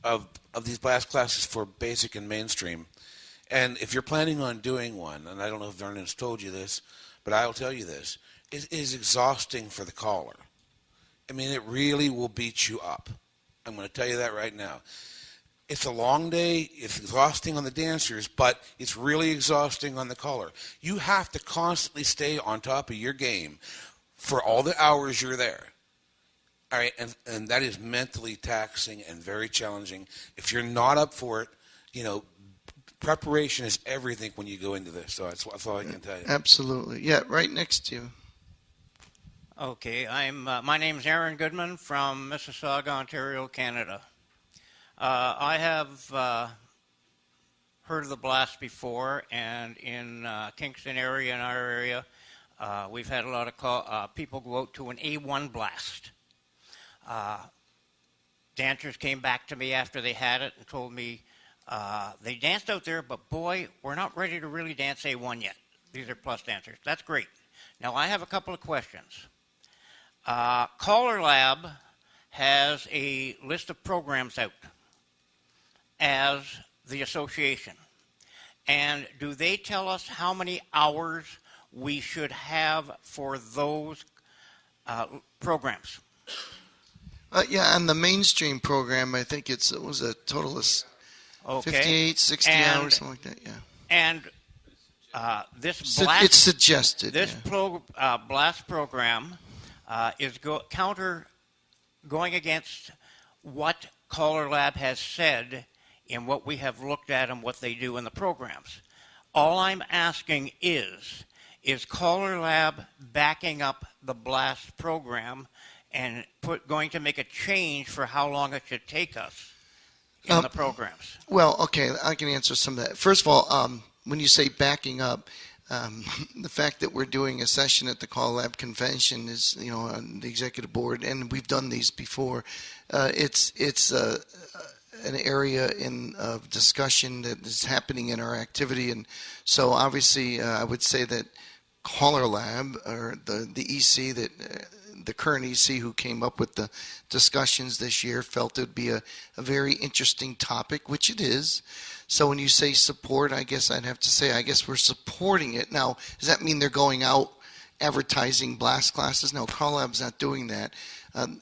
of these blast classes for basic and mainstream. And if you're planning on doing one, and I don't know if Vernon's told you this, but I'll tell you this, it is exhausting for the caller. I mean, it really will beat you up. I'm going to tell you that right now. It's a long day. It's exhausting on the dancers, but it's really exhausting on the caller. You have to constantly stay on top of your game for all the hours you're there. All right, and that is mentally taxing and very challenging. If you're not up for it, preparation is everything when you go into this. So that's all I can tell you. Absolutely. Yeah, right next to you. Okay, my name's Aaron Goodman from Mississauga, Ontario, Canada. I have heard of the blast before, and in Kingston area, in our area, we've had a lot of people go out to an A1 blast. Dancers came back to me after they had it and told me they danced out there, but boy, we're not ready to really dance A1 yet. These are plus dancers. That's great. Now, I have a couple of questions. CALLERLAB has a list of programs out as the association. And do they tell us how many hours we should have for those programs. Yeah, on the mainstream program, I think it was a total of 58, 60 hours, something like that, yeah. And this it's suggested. This BLAST program is going against what CALLERLAB has said in what we have looked at and what they do in the programs. All I'm asking is CALLERLAB backing up the BLAST program and going to make a change for how long it should take us in the programs? Well, okay, I can answer some of that. First of all, when you say backing up, the fact that we're doing a session at the CALLERLAB convention is, on the executive board, and we've done these before. It's an area of discussion that is happening in our activity, and so obviously I would say that CALLERLAB, or the EC that the current EC who came up with the discussions this year, felt it would be a very interesting topic, which it is. So when you say support, I guess I'd have to say, I guess we're supporting it. Now, does that mean they're going out advertising BLAST classes? No, CALLERLAB's not doing that.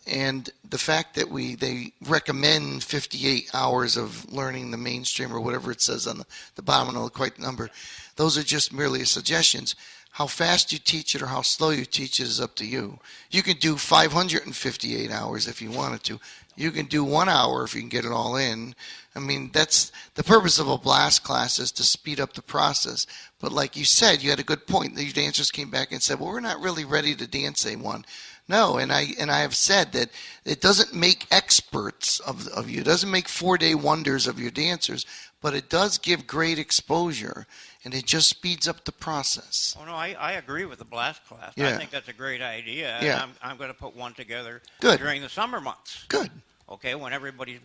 And the fact that they recommend 58 hours of learning the mainstream, or whatever it says on the bottom, I don't know quite the number, those are just merely suggestions. How fast you teach it or how slow you teach it is up to you. You can do 558 hours if you wanted to. You can do 1 hour if you can get it all in. I mean, that's the purpose of a BLAST class, is to speed up the process. But like you said, you had a good point. The dancers came back and said, well, we're not really ready to dance A1. No, and I have said that it doesn't make experts of you. It doesn't make 4-day wonders of your dancers, but it does give great exposure, and it just speeds up the process. Oh, no, I agree with the BLAST class. Yeah. I think that's a great idea. Yeah. And I'm going to put one together Good. during the summer months. Good. Okay, when everybody's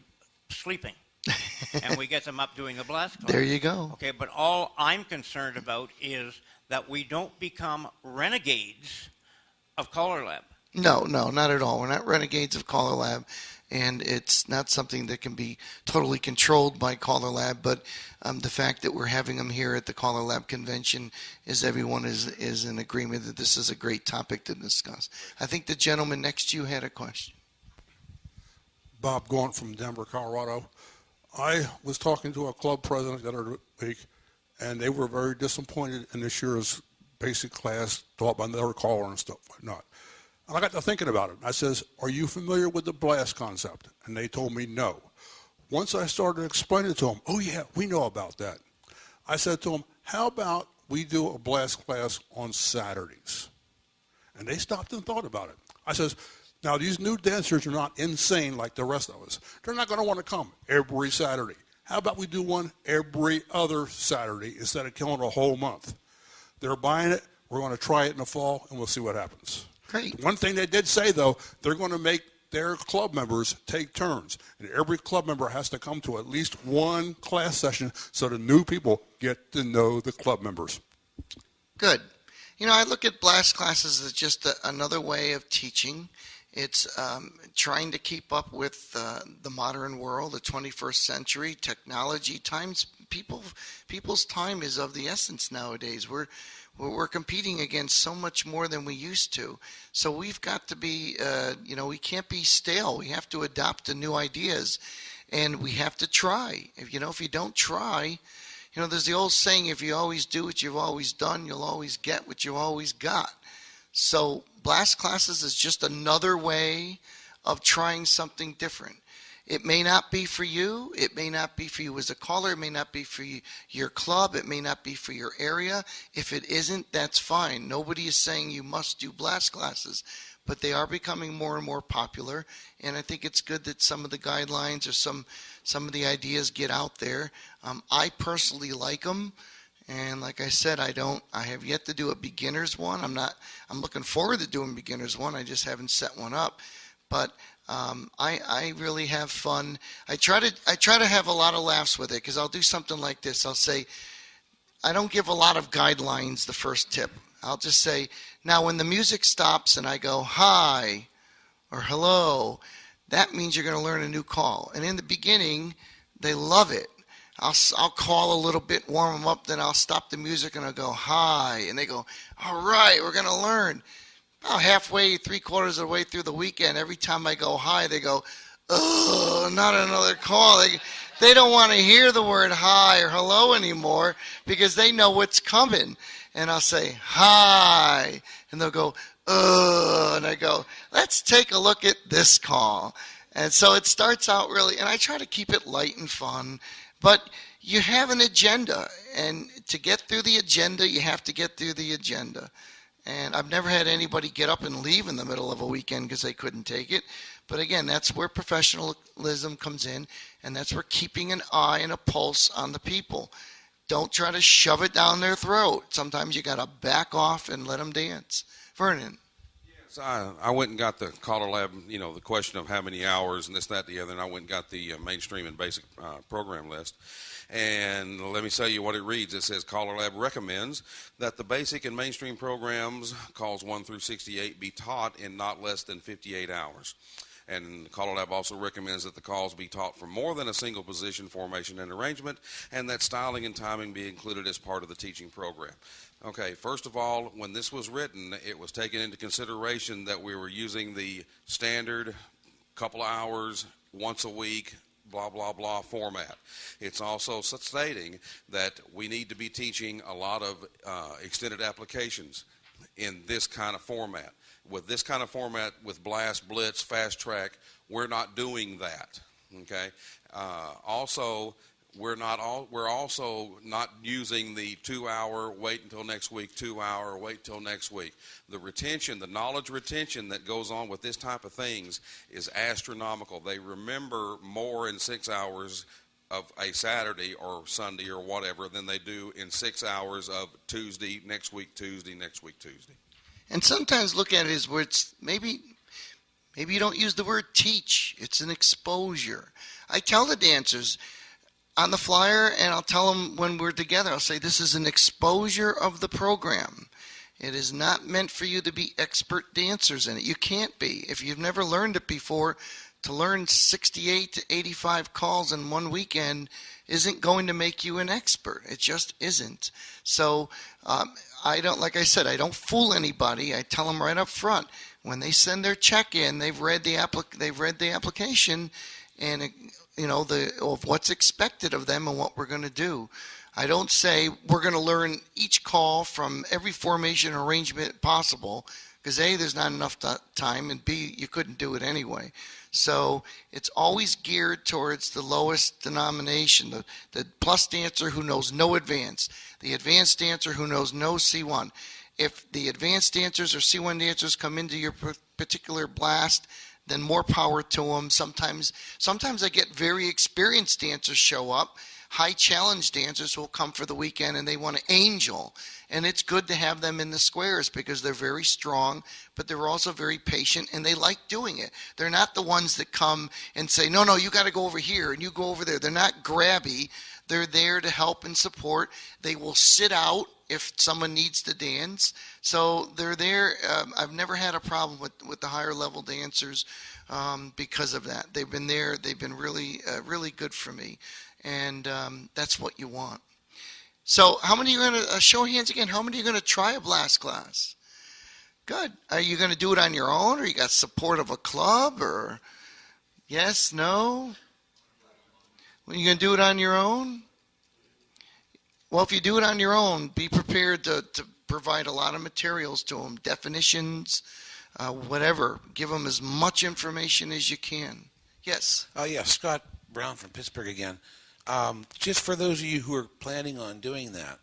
sleeping. And we get them up doing the BLAST class. There you go. Okay, but all I'm concerned about is that we don't become renegades of CALLERLAB. No, not at all. We're not renegades of CALLERLAB, and it's not something that can be totally controlled by CALLERLAB, but the fact that we're having them here at the CALLERLAB convention is everyone is in agreement that this is a great topic to discuss. I think the gentleman next to you had a question. Bob Gaunt from Denver, Colorado. I was talking to a club president the other week, and they were very disappointed in this year's basic class taught by another caller and stuff like that. And I got to thinking about it. I says, are you familiar with the BLAST concept? And they told me no. Once I started explaining to them, oh yeah, we know about that. I said to them, how about we do a BLAST class on Saturdays? And they stopped and thought about it. I says, now these new dancers are not insane like the rest of us. They're not going to want to come every Saturday. How about we do one every other Saturday instead of killing a whole month? They're buying it. We're going to try it in the fall, and we'll see what happens. Great. One thing they did say, though, they're going to make their club members take turns. And every club member has to come to at least one class session so the new people get to know the club members. Good. I look at BLAST classes as just another way of teaching. It's trying to keep up with the modern world, the 21st century, technology. People's time is of the essence nowadays. We're competing against so much more than we used to. So we've got to be, we can't be stale. We have to adopt to new ideas, and we have to try. If you don't try, there's the old saying, if you always do what you've always done, you'll always get what you've always got. So BLAST classes is just another way of trying something different. It may not be for you. It may not be for you as a caller. It may not be for your club. It may not be for your area. If it isn't, that's fine. Nobody is saying you must do BLAST classes, but they are becoming more and more popular, and I think it's good that some of the guidelines or some of the ideas get out there. I personally like them. And like I said, I have yet to do a beginner's one. I'm looking forward to doing beginner's one. I just haven't set one up. But I really have fun. I try to have a lot of laughs with it, because I'll do something like this. I'll say, I don't give a lot of guidelines the first tip. I'll just say, now when the music stops and I go hi or hello, that means you're going to learn a new call. And in the beginning, they love it. I'll call a little bit, warm them up, then I'll stop the music and I'll go hi, and they go, all right, we're going to learn. about halfway, 3/4 of the way through the weekend, every time I go hi, they go, oh, not another call. They don't want to hear the word hi or hello anymore because they know what's coming. And I'll say, hi. And they'll go, and I go, let's take a look at this call. And so it starts out really, and I try to keep it light and fun, but you have an agenda, and to get through the agenda, you have to get through the agenda. And I've never had anybody get up and leave in the middle of a weekend because they couldn't take it. But again, that's where professionalism comes in, and that's where keeping an eye and a pulse on the people. Don't try to shove it down their throat. Sometimes you got to back off and let them dance. Vernon. Yes, I went and got the CALLERLAB, the question of how many hours and this, that, the other, and I went and got the mainstream and basic program list. And let me tell you what it reads. It says CALLERLAB recommends that the basic and mainstream programs, calls 1 through 68, be taught in not less than 58 hours. And CALLERLAB also recommends that the calls be taught for more than a single position, formation, and arrangement, and that styling and timing be included as part of the teaching program. Okay, first of all, when this was written, it was taken into consideration that we were using the standard couple of hours, once a week, blah, blah, blah format. It's also stating that we need to be teaching a lot of extended applications in this kind of format. With this kind of format, with Blast, Blitz, Fast Track, we're not doing that. Okay. Also, we're also not using the 2-hour wait until next week, 2-hour wait till next week. The retention, the knowledge retention that goes on with this type of things is astronomical. They remember more in 6 hours of a Saturday or Sunday or whatever than they do in 6 hours of Tuesday, next week Tuesday, next week Tuesday. And sometimes look at it as where it's maybe you don't use the word teach. It's an exposure. I tell the dancers on the flyer, and I'll tell them when we're together, I'll say this is an exposure of the program. It is not meant for you to be expert dancers in it. You can't be. If you've never learned it before, to learn 68 to 85 calls in one weekend isn't going to make you an expert. It just isn't. So I don't, like I said, I don't fool anybody. I tell them right up front when they send their check in, they've read the application, and of what's expected of them and what we're going to do. I don't say we're going to learn each call from every formation arrangement possible, because A, there's not enough time, and B, you couldn't do it anyway. So it's always geared towards the lowest denomination, the plus dancer who knows no advance, the advanced dancer who knows no C1. If the advanced dancers or C1 dancers come into your particular blast, then more power to them. Sometimes I get very experienced dancers show up, high challenge dancers who will come for the weekend and they want to angel. And it's good to have them in the squares because they're very strong, but they're also very patient and they like doing it. They're not the ones that come and say, no, you got to go over here and you go over there. They're not grabby. They're there to help and support. They will sit out if someone needs to dance. So they're there. I've never had a problem with the higher level dancers because of that. They've been there. They've been really, really good for me. And that's what you want. So how many are going to, show hands again, how many are going to try a blast class? Good. Are you going to do it on your own, or you got support of a club, or yes, no? Are you going to do it on your own? Well, if you do it on your own, be prepared to provide a lot of materials to them, definitions, whatever. Give them as much information as you can. Yes? Scott Brown from Pittsburgh again. Just for those of you who are planning on doing that,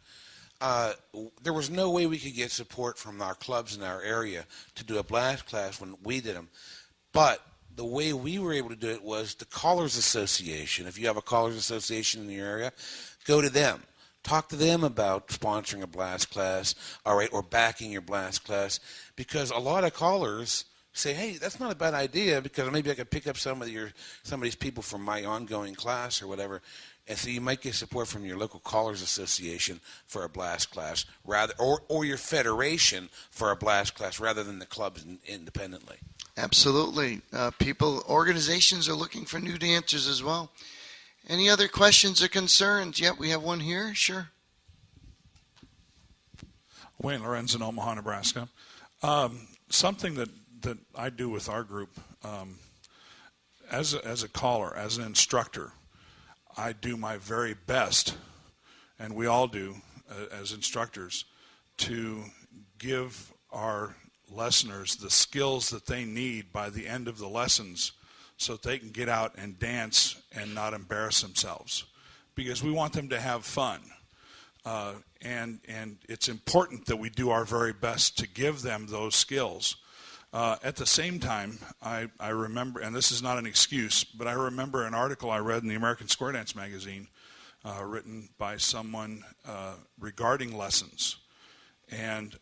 there was no way we could get support from our clubs in our area to do a blast class when we did them. But the way we were able to do it was the Callers Association. If you have a Callers Association in your area, go to them. Talk to them about sponsoring a blast class, all right, or backing your blast class, because a lot of callers say, hey, that's not a bad idea, because maybe I could pick up some of these people from my ongoing class or whatever. And so you might get support from your local Callers Association for a blast class, rather, or your federation for a blast class, rather than the clubs independently. Absolutely. Organizations are looking for new dancers as well. Any other questions or concerns? Yep, we have one here. Sure. Wayne Lorenz in Omaha, Nebraska. Something that I do with our group, as a caller, as an instructor, I do my very best, and we all do as instructors, to give our listeners the skills that they need by the end of the lessons so that they can get out and dance and not embarrass themselves. Because we want them to have fun. And it's important that we do our very best to give them those skills. At the same time, I remember, and this is not an excuse, but I remember an article I read in the American Square Dance magazine written by someone regarding lessons. And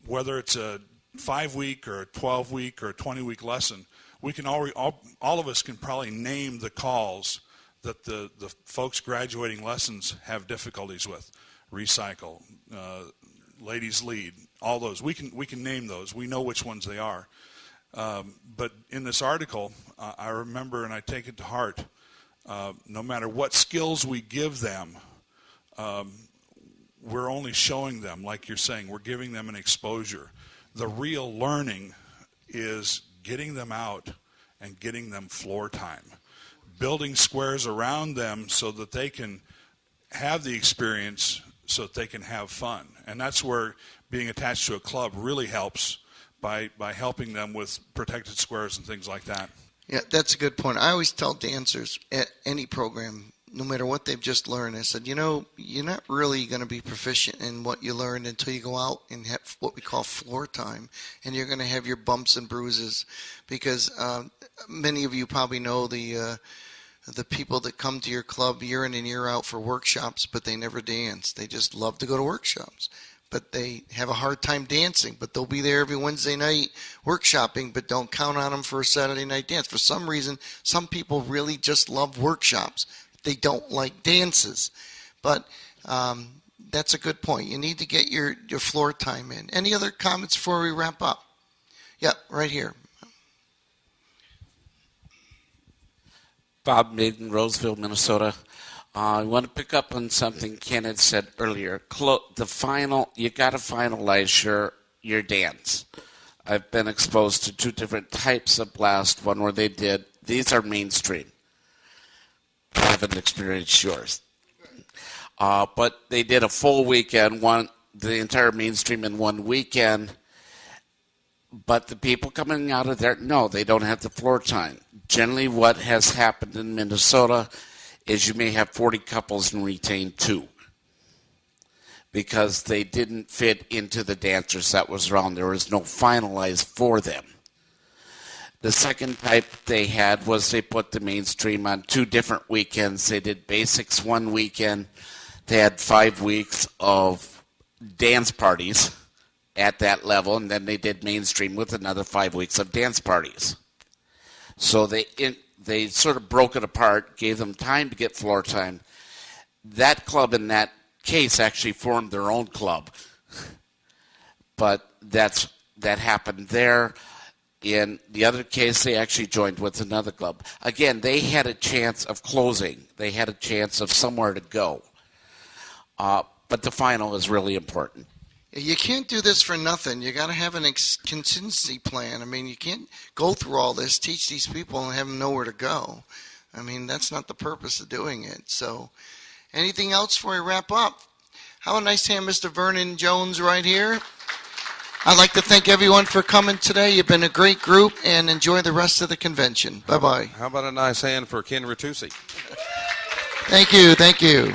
whether it's a 5-week or a 12-week or a 20-week lesson, we can all of us can probably name the calls that the folks graduating lessons have difficulties with. Recycle, ladies lead, all those. We can name those. We know which ones they are. But in this article, I remember, and I take it to heart, no matter what skills we give them, we're only showing them, like you're saying, we're giving them an exposure. The real learning is getting them out and getting them floor time. Building squares around them so that they can have the experience, so that they can have fun. And that's where being attached to a club really helps by helping them with protected squares and things like that. Yeah, that's a good point. I always tell dancers at any program, no matter what they've just learned, I said, you're not really going to be proficient in what you learned until you go out and have what we call floor time, and you're going to have your bumps and bruises, because many of you probably know the people that come to your club year in and year out for workshops, but they never dance. They just love to go to workshops, but they have a hard time dancing. But they'll be there every Wednesday night workshopping, but don't count on them for a Saturday night dance. For some reason, some people really just love workshops. They don't like dances. But that's a good point. You need to get your floor time in. Any other comments before we wrap up? Yeah, right here. Bob Maiden, Roseville, Minnesota. I want to pick up on something Ken had said earlier. You got to finalize your dance. I've been exposed to 2 different types of blast. One where they did, these are mainstream. I haven't experienced yours. But they did a full weekend, the entire mainstream in one weekend. But the people coming out of there, no, they don't have the floor time. Generally, what has happened in Minnesota is you may have 40 couples and retain 2 because they didn't fit into the dancers that was around. There was no finalized for them. The second type they had was they put the mainstream on 2 different weekends. They did basics one weekend. They had 5 weeks of dance parties at that level, and then they did mainstream with another 5 weeks of dance parties. So they sort of broke it apart, gave them time to get floor time. That club in that case actually formed their own club. But that happened there. In the other case, they actually joined with another club. Again, they had a chance of closing. They had a chance of somewhere to go. But the final is really important. You can't do this for nothing. You got to have an contingency plan. I mean, you can't go through all this, teach these people, and have them nowhere to go. I mean, that's not the purpose of doing it. So, anything else before we wrap up? How nice to have Mr. Vernon Jones right here. I'd like to thank everyone for coming today. You've been a great group, and enjoy the rest of the convention. Bye-bye. How about a nice hand for Ken Ritucci? Thank you. Thank you.